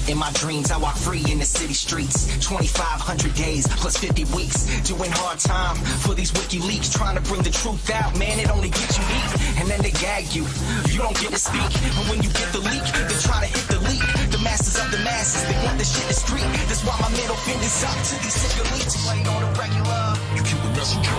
In my dreams, I walk free in the city streets. 2,500 days plus 50 weeks. Doing hard time for these WikiLeaks. Trying to bring the truth out, man, it only gets you weak. And then they gag you. You don't get to speak. And when you get the leak, they try to hit the leak. The masters of the masses, they want this shit to street. That's why my middle finger's up to these sick elites. Playing on a regular. You keep the messenger.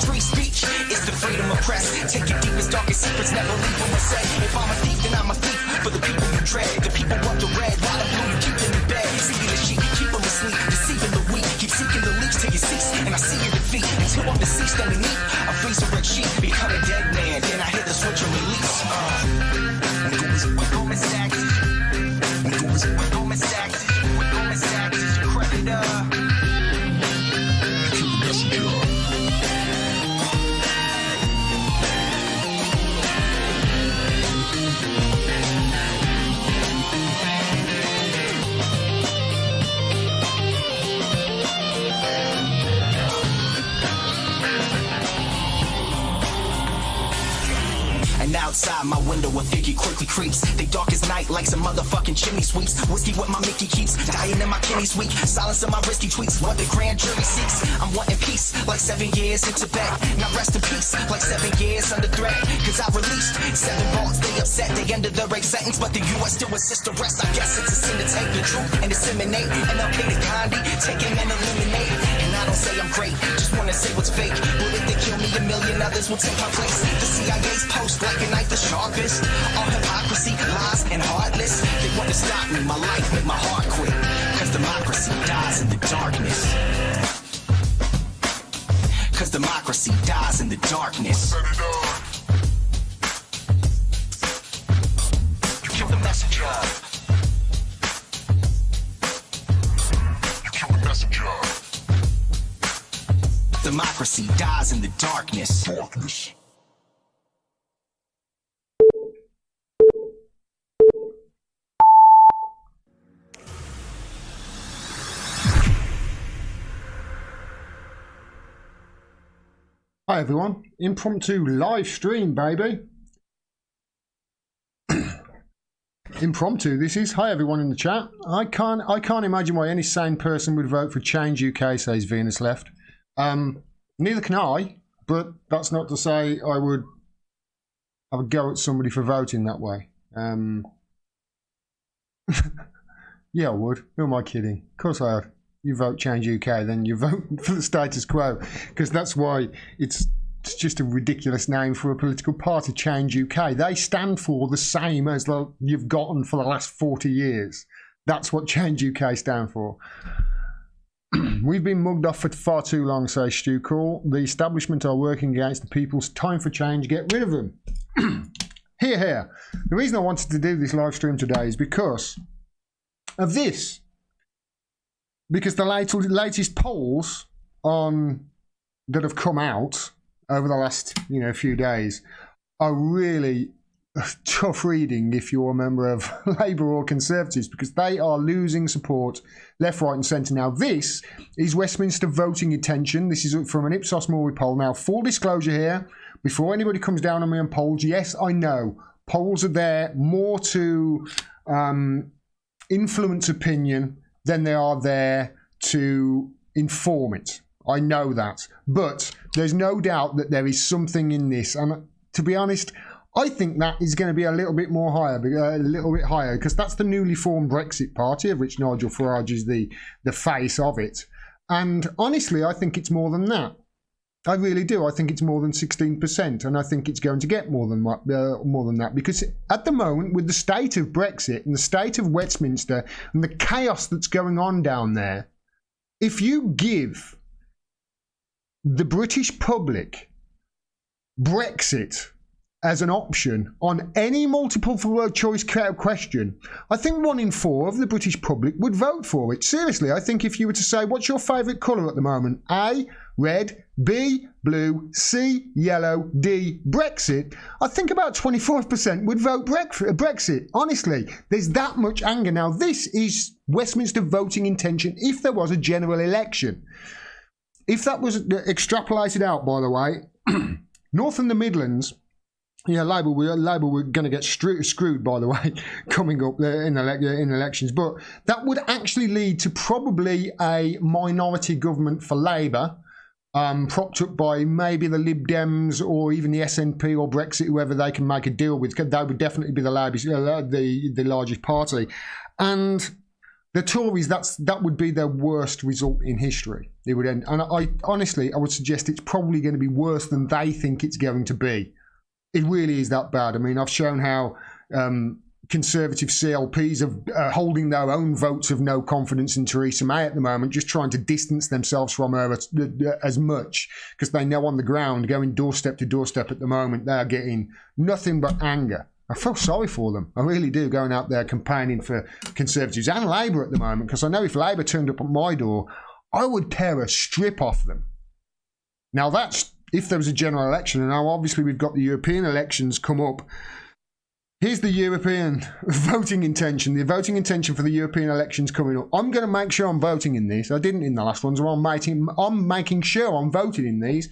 Free speech is the freedom of press. Take your deepest, darkest secrets, never leave them unsaid. If I'm a thief, then I'm a thief for the people you dread. The people want the red, while the blue you keep them in bed. Seeking the sheep, keep them asleep, deceiving the weak. Keep seeking the leech till you cease, and I see your defeat. Until I'm deceased underneath a freezer red sheet. Become a dead man, then I hit the switch and release. Goldman Sachs, Goldman Sachs, Goldman Sachs is your creditor. Outside my window, a figure quickly creeps. They dark as night, like some motherfucking chimney sweeps. Whiskey what my Mickey keeps, dying in my kidneys weak. Silence of my risky tweets, what the grand jury seeks. I'm wanting peace, like 7 years in Tibet. Now rest in peace, like 7 years under threat. Cause I released 7 vaults, they upset. They ended the rape sentence, but the US still insists to rest. I guess it's a sin to take the truth and disseminate. MLK to Gandhi, take him and eliminate. And I don't say I'm great, just wanna say what's fake. But if they kill me, a million others will take my place. The CIA's post like a knife the sharpest. All hypocrisy, lies, and heartless. They want to stop me, my life, make my heart quit. Cause democracy dies in the darkness. Cause democracy dies in the darkness. You kill the messenger. You kill the messenger. Democracy dies in the darkness. Darkness. Hi everyone, impromptu live stream, baby. Impromptu this is. Hi everyone in the chat. I can't imagine why any sane person would vote for Change UK, says Venus Left. Neither can I, but that's not to say I would have a go at somebody for voting that way. Yeah, I would. Who am I kidding? Of course I have. You vote Change UK, then you vote for the status quo, because that's why it's just a ridiculous name for a political party, Change UK. They stand for the same as you've gotten for the last 40 years. That's what Change UK stand for. We've been mugged off for far too long, says Stu Call. The establishment are working against the people's time for change. Get rid of them. Here, here. The reason I wanted to do this live stream today is because of this. Because the latest polls that have come out over the last few days are really tough reading if you're a member of Labour or Conservatives, because they are losing support left, right and centre. Now this is Westminster voting intention. This is from an Ipsos Mori poll. Now full disclosure here, before anybody comes down on me on polls, yes I know polls are there more to influence opinion than they are there to inform it. I know that. But there's no doubt that there is something in this. And to be honest, I think that is going to be a little bit higher, because that's the newly formed Brexit Party, of which Nigel Farage is the face of it. And honestly, I think it's more than that. I really do. I think it's more than 16%, and I think it's going to get more than that, because at the moment, with the state of Brexit and the state of Westminster and the chaos that's going on down there, if you give the British public Brexit as an option on any multiple choice question, I think 1 in 4 of the British public would vote for it. Seriously, I think if you were to say, what's your favourite colour at the moment? A, red, B, blue, C, yellow, D, Brexit, I think about 25% would vote Brexit. Honestly, there's that much anger. Now, this is Westminster voting intention if there was a general election. If that was extrapolated out, by the way, North and the Midlands Yeah, Labour were going to get screwed, by the way, coming up in elections. But that would actually lead to probably a minority government for Labour, propped up by maybe the Lib Dems or even the SNP or Brexit, whoever they can make a deal with. They would definitely be the largest party. And the Tories, that would be their worst result in history. It would end. And I would suggest it's probably going to be worse than they think it's going to be. It really is that bad. I mean, I've shown how Conservative CLPs are holding their own votes of no confidence in Theresa May at the moment, just trying to distance themselves from her as much, because they know on the ground, going doorstep to doorstep at the moment, they're getting nothing but anger. I feel sorry for them. I really do, going out there campaigning for Conservatives and Labour at the moment, because I know if Labour turned up at my door, I would tear a strip off them. Now that's if there was a general election, and now obviously we've got the European elections come up. Here's the European voting intention. The voting intention for the European elections coming up. I'm going to make sure I'm voting in these. I didn't in the last ones. I'm making sure I'm voting in these.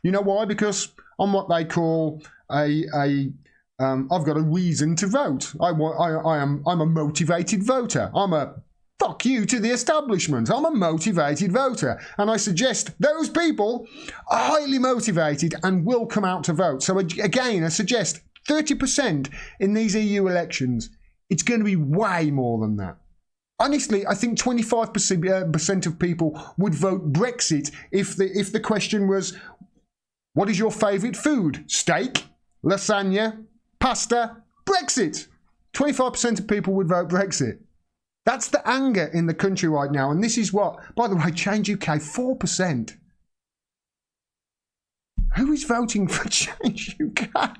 You know why? Because I'm what they call I've got a reason to vote. I'm a motivated voter. I'm a fuck you to the establishment. I'm a motivated voter. And I suggest those people are highly motivated and will come out to vote. So again, I suggest 30% in these EU elections. It's going to be way more than that. Honestly, I think 25% of people would vote Brexit if the question was, what is your favourite food? Steak, lasagna, pasta, Brexit. 25% of people would vote Brexit. That's the anger in the country right now. And this is what, by the way, Change UK, 4%. Who is voting for Change UK?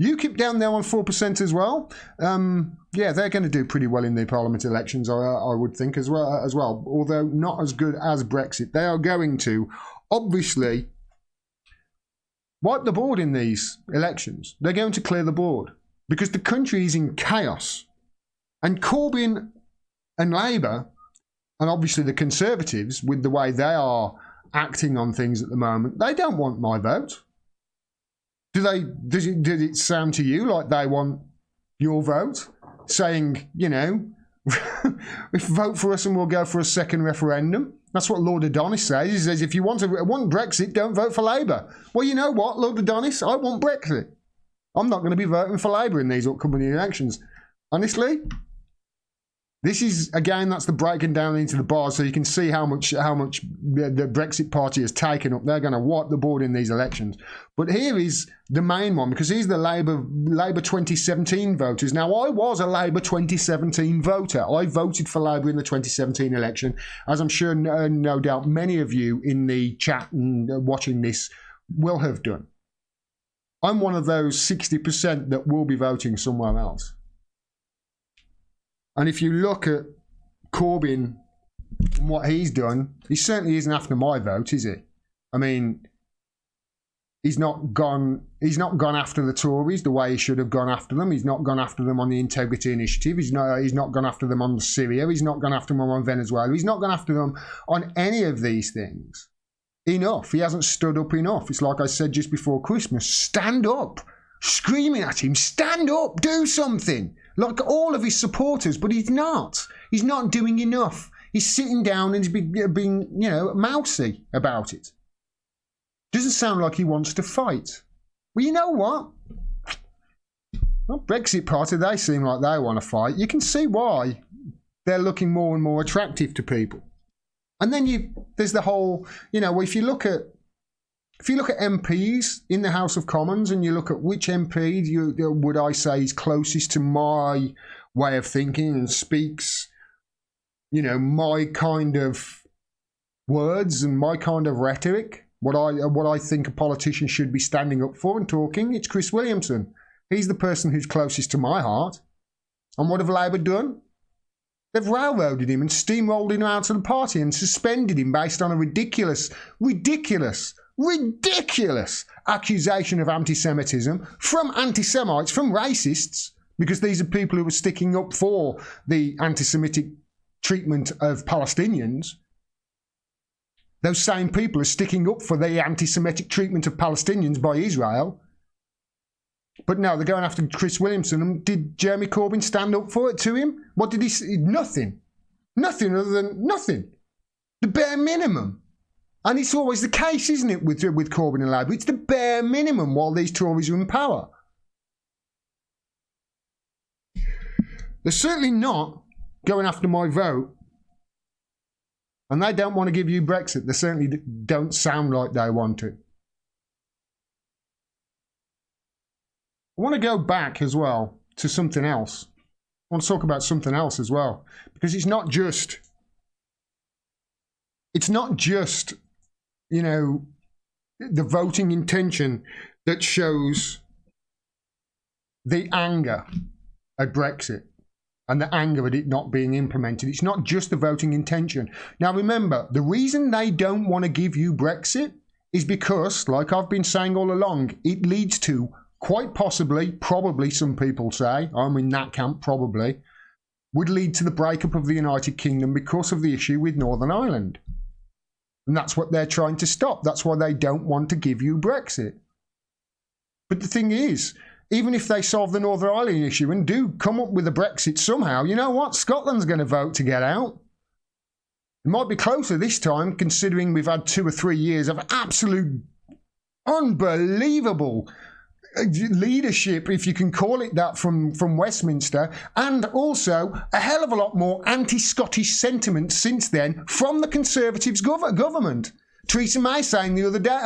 UKIP down there on 4% as well. Yeah, they're going to do pretty well in the Parliament elections, I would think, as well. Although not as good as Brexit. They are going to, obviously, wipe the board in these elections. They're going to clear the board because the country is in chaos. And Corbyn and Labour, and obviously the Conservatives, with the way they are acting on things at the moment, they don't want my vote. Does it sound to you like they want your vote? Saying, you know, if vote for us and we'll go for a second referendum. That's what Lord Adonis says. He says, if you want Brexit, don't vote for Labour. Well, you know what, Lord Adonis? I want Brexit. I'm not going to be voting for Labour in these upcoming elections. Honestly, this is, again, that's the breaking down into the bars so you can see how much the Brexit party has taken up. They're going to wipe the board in these elections. But here is the main one, because here's the Labour 2017 voters. Now, I was a Labour 2017 voter. I voted for Labour in the 2017 election, as I'm sure no doubt many of you in the chat and watching this will have done. I'm one of those 60% that will be voting somewhere else. And if you look at Corbyn and what he's done, he certainly isn't after my vote, is he? I mean, he's not gone after the Tories the way he should have gone after them. He's not gone after them on the Integrity Initiative. He's not gone after them on Syria. He's not gone after them on Venezuela. He's not gone after them on any of these things. Enough. He hasn't stood up enough. It's like I said just before Christmas. Stand up. Screaming at him, stand up, do something. Like all of his supporters, but he's not. He's not doing enough. He's sitting down and he's being, you know, mousy about it. Doesn't sound like he wants to fight. Well, you know what? Well, Brexit party, they seem like they want to fight. You can see why they're looking more and more attractive to people. And then there's the whole, you know, if you look at MPs in the House of Commons and you look at which MP would I say is closest to my way of thinking and speaks, you know, my kind of words and my kind of rhetoric, what I think a politician should be standing up for and talking, it's Chris Williamson. He's the person who's closest to my heart. And what have Labour done? They've railroaded him and steamrolled him out of the party and suspended him based on a ridiculous accusation of anti-Semitism from anti-Semites, from racists, because these are people who are sticking up for the anti-Semitic treatment of Palestinians. Those same people are sticking up for the anti-Semitic treatment of Palestinians by Israel. But no, they're going after Chris Williamson. And did Jeremy Corbyn stand up for it to him? What did he say? Nothing. Nothing other than nothing. The bare minimum. And it's always the case, isn't it, with Corbyn and Labour? It's the bare minimum while these Tories are in power. They're certainly not going after my vote. And they don't want to give you Brexit. They certainly don't sound like they want it. I want to go back as well to something else. I want to talk about something else as well. Because it's not just, you know, the voting intention that shows the anger at Brexit and the anger at it not being implemented. It's not just the voting intention. Now remember, the reason they don't want to give you Brexit is because, like I've been saying all along, it leads to, quite possibly, probably some people say, I'm in that camp probably, would lead to the breakup of the United Kingdom because of the issue with Northern Ireland. And that's what they're trying to stop. That's why they don't want to give you Brexit. But the thing is, even if they solve the Northern Ireland issue and do come up with a Brexit somehow, you know what? Scotland's going to vote to get out. It might be closer this time, considering we've had 2 or 3 years of absolute unbelievable leadership, if you can call it that, from Westminster, and also a hell of a lot more anti-Scottish sentiment since then from the Conservatives government. Theresa May saying the other day,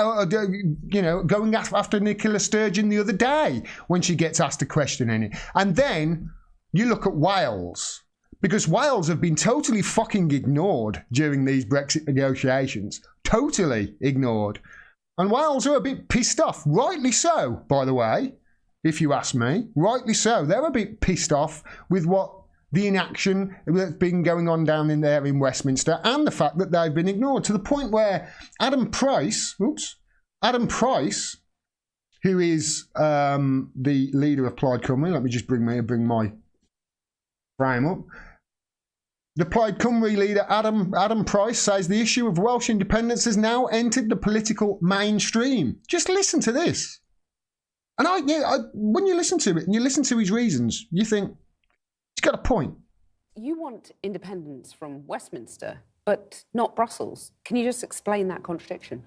you know, going after Nicola Sturgeon the other day when she gets asked a question in it. And then you look at Wales, because Wales have been totally fucking ignored during these Brexit negotiations. Totally ignored. And Wales are a bit pissed off. Rightly so, by the way, if you ask me. Rightly so. They're a bit pissed off with what the inaction that's been going on down in there in Westminster, and the fact that they've been ignored, to the point where Adam Price, who is the leader of Plaid Cymru, let me just bring my frame up. The Plaid Cymru leader, Adam Price, says the issue of Welsh independence has now entered the political mainstream. Just listen to this. And when you listen to it and you listen to his reasons, you think, he's got a point. You want independence from Westminster, but not Brussels. Can you just explain that contradiction?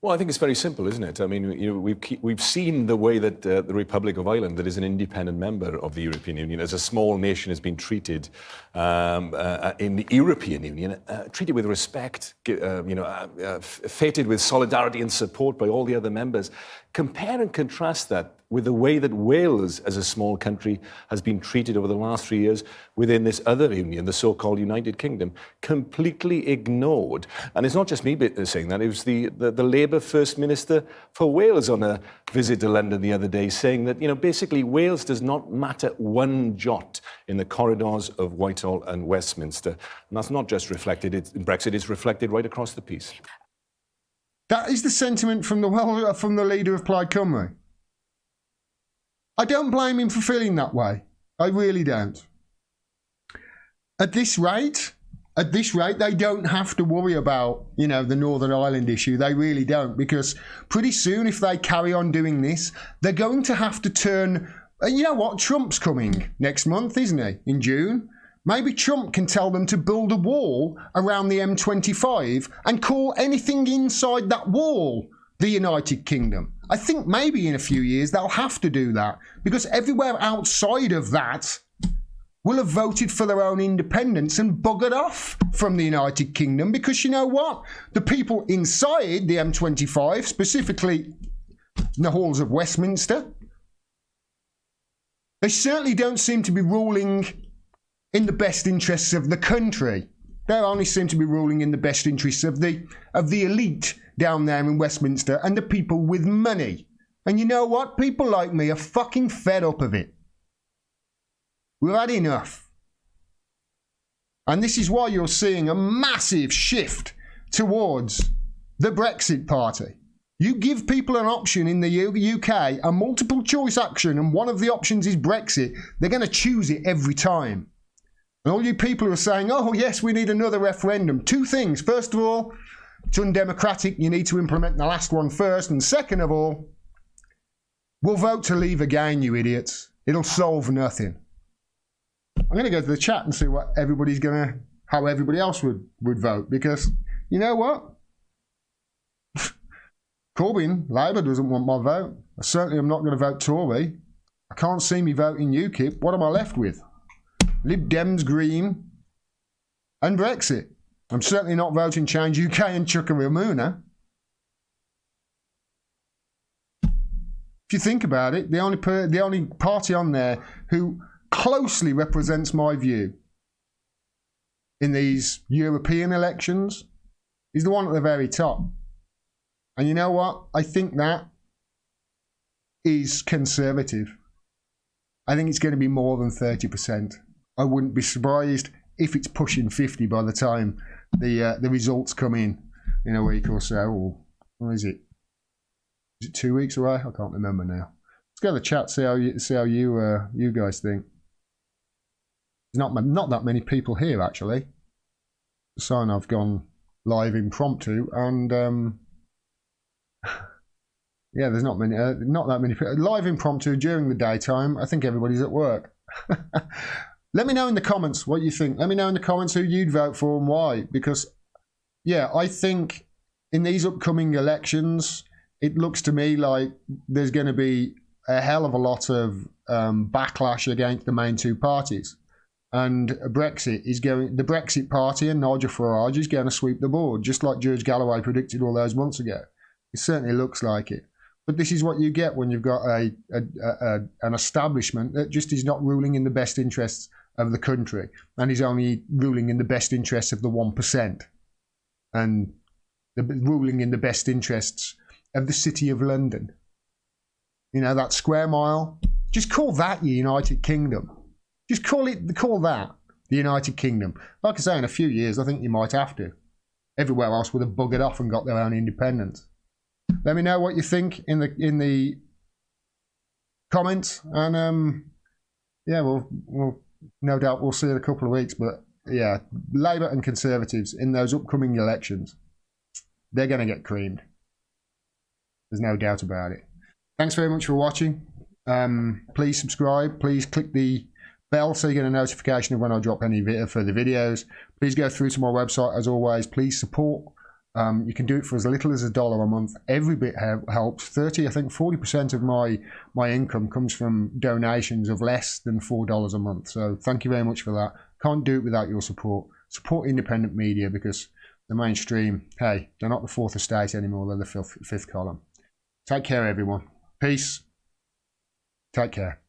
Well, I think it's very simple, isn't it? I mean, you know, we've seen the way that the Republic of Ireland, that is an independent member of the European Union, as a small nation, has been treated in the European Union, treated with respect, feted with solidarity and support by all the other members. Compare and contrast that with the way that Wales, as a small country, has been treated over the last 3 years within this other union, the so-called United Kingdom, completely ignored. And it's not just me saying that, it was the Labour First Minister for Wales on a visit to London the other day, saying that, you know, basically Wales does not matter one jot in the corridors of Whitehall and Westminster. And that's not just reflected in Brexit, it's reflected right across the piece. That is the sentiment from the leader of Plaid Cymru. I don't blame him for feeling that way. I really don't. At this rate, they don't have to worry about, you know, the Northern Ireland issue. They really don't, because pretty soon, if they carry on doing this, they're going to have to turn. You know what? Trump's coming next month, isn't he? In June. Maybe Trump can tell them to build a wall around the M25 and call anything inside that wall the United Kingdom. I think maybe in a few years they'll have to do that, because everywhere outside of that will have voted for their own independence and buggered off from the United Kingdom, because you know what? The people inside the M25, specifically in the halls of Westminster, they certainly don't seem to be ruling in the best interests of the country. They only seem to be ruling in the best interests of the elite down there in Westminster and the people with money. And you know what? People like me are fucking fed up of it. We've had enough. And this is why you're seeing a massive shift towards the Brexit Party. You give people an option in the UK, a multiple choice action, and one of the options is Brexit, they're going to choose it every time. And all you people who are saying, oh yes, we need another referendum. Two things. First of all, it's undemocratic. You need to implement the last one first. And second of all, We'll vote to leave again, you idiots. It'll solve nothing. I'm going to go to the chat and see what everybody's going to, how everybody else would vote, because you know what? Corbyn, Labour doesn't want my vote. I certainly am not going to vote Tory. I can't see me voting UKIP. What am I left with? Lib Dems, Green, and Brexit. I'm certainly not voting Change UK and Chuka-Ramuna. If you think about it, the only party on there who closely represents my view in these European elections is the one at the very top. And you know what? I think that is conservative. I think it's going to be more than 30%. I wouldn't be surprised if it's pushing 50 by the time the results come in a week or so. Or what is it? Is it 2 weeks away? I can't remember now. Let's go to the chat, see how you guys think. There's not that many people here actually. The sign I've gone live impromptu, and yeah, there's not that many people live impromptu during the daytime. I think everybody's at work. Let me know in the comments what you think. Let me know in the comments who you'd vote for and why. Because yeah, I think in these upcoming elections, it looks to me like there's going to be a hell of a lot of backlash against the main two parties. And the Brexit party and Nigel Farage is going to sweep the board, just like George Galloway predicted all those months ago. It certainly looks like it. But this is what you get when you've got an establishment that just is not ruling in the best interests of the country, and is only ruling in the best interests of the 1%, and ruling in the best interests of the City of London. You know, that square mile. Just call that the United Kingdom. Just call that the United Kingdom. Like I say, in a few years, I think you might have to. Everywhere else would have buggered off and got their own independence. Let me know what you think in the comments, and yeah, we'll no doubt we'll see in a couple of weeks. But yeah, Labour and Conservatives in those upcoming elections, they're going to get creamed. There's no doubt about it. Thanks very much for watching. Please subscribe. Please click the bell so you get a notification of when I drop any further videos. Please go through to my website as always. Please support. You can do it for as little as $1 a month. Every bit helps. 40% of my income comes from donations of less than $4 a month. So thank you very much for that. Can't do it without your support. Support independent media, because the mainstream, hey, they're not the fourth estate anymore. They're the fifth column. Take care, everyone. Peace. Take care.